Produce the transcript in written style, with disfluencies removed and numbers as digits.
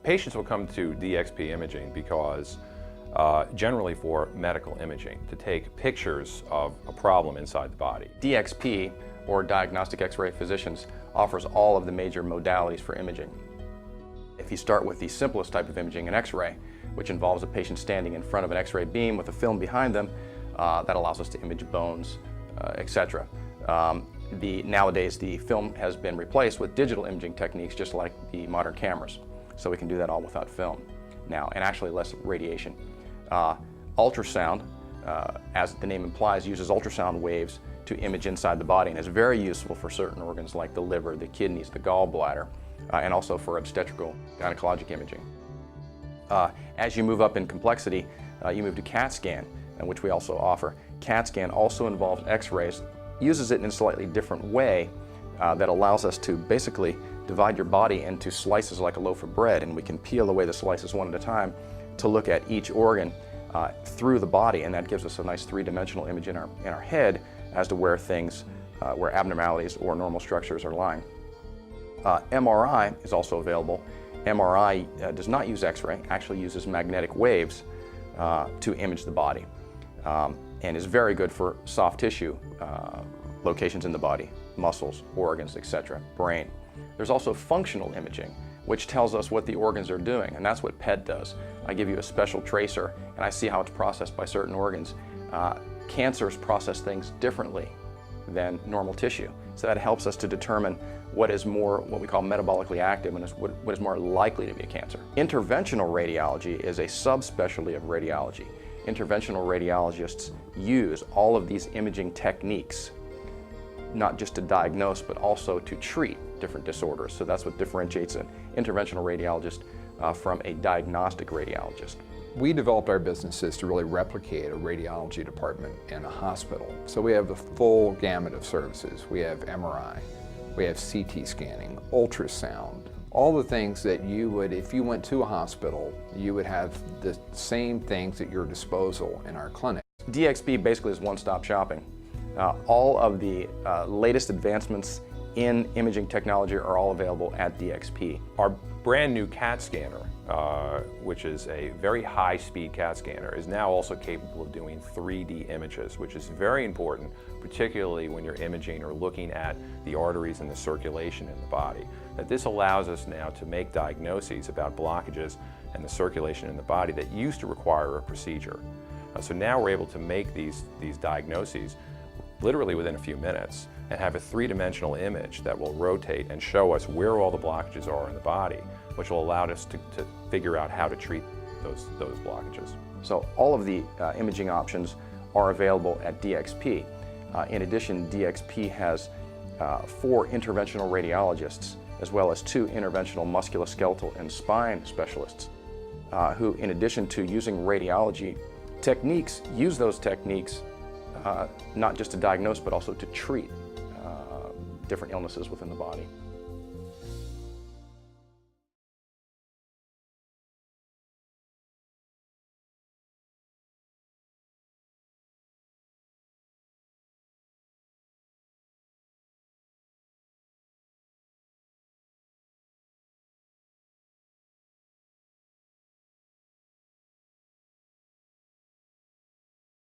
Patients will come to DXP Imaging because generally for medical imaging, to take pictures of a problem inside the body. DXP, or Diagnostic X-Ray Physicians, offers all of the major modalities for imaging. If you start with the simplest type of imaging, an X-ray, which involves a patient standing in front of an X-ray beam with a film behind them, that allows us to image bones, etc. Nowadays, the film has been replaced with digital imaging techniques, just like the modern cameras. So we can do that all without film now, and actually less radiation. Ultrasound, as the name implies, uses ultrasound waves to image inside the body and is very useful for certain organs like the liver, the kidneys, the gallbladder, and also for obstetrical gynecologic imaging. As you move up in complexity, you move to CAT scan, which we also offer. CAT scan also involves X-rays, uses it in a slightly different way that allows us to basically divide your body into slices like a loaf of bread, and we can peel away the slices one at a time to look at each organ through the body, and that gives us a nice three-dimensional image in our head as to where things, where abnormalities or normal structures are lying. MRI is also available. MRI does not use X-ray, actually uses magnetic waves to image the body, and is very good for soft tissue locations in the body, muscles, organs, etc., brain. There's also functional imaging, which tells us what the organs are doing, and that's what PET does. I give you a special tracer, and I see how it's processed by certain organs. Cancers process things differently than normal tissue, so that helps us to determine what is more, what we call metabolically active, and what is more likely to be a cancer. Interventional radiology is a subspecialty of radiology. Interventional radiologists use all of these imaging techniques, not just to diagnose, but also to treat different disorders. So that's what differentiates an interventional radiologist from a diagnostic radiologist. We developed our businesses to really replicate a radiology department in a hospital. So we have the full gamut of services. We have MRI, we have CT scanning, ultrasound, all the things that you would, if you went to a hospital, you would have the same things at your disposal in our clinic. DXP basically is one-stop shopping. All of the latest advancements in imaging technology are all available at DXP. Our brand new CAT scanner, which is a very high-speed CAT scanner, is now also capable of doing 3D images, which is very important, particularly when you're imaging or looking at the arteries and the circulation in the body. That this allows us now to make diagnoses about blockages and the circulation in the body that used to require a procedure. So now we're able to make these diagnoses literally within a few minutes and have a three-dimensional image that will rotate and show us where all the blockages are in the body, which will allow us to figure out how to treat those blockages. So all of the imaging options are available at DXP. In addition, DXP has 4 interventional radiologists as well as 2 interventional musculoskeletal and spine specialists who, in addition to using radiology techniques, use those techniques not just to diagnose but also to treat different illnesses within the body.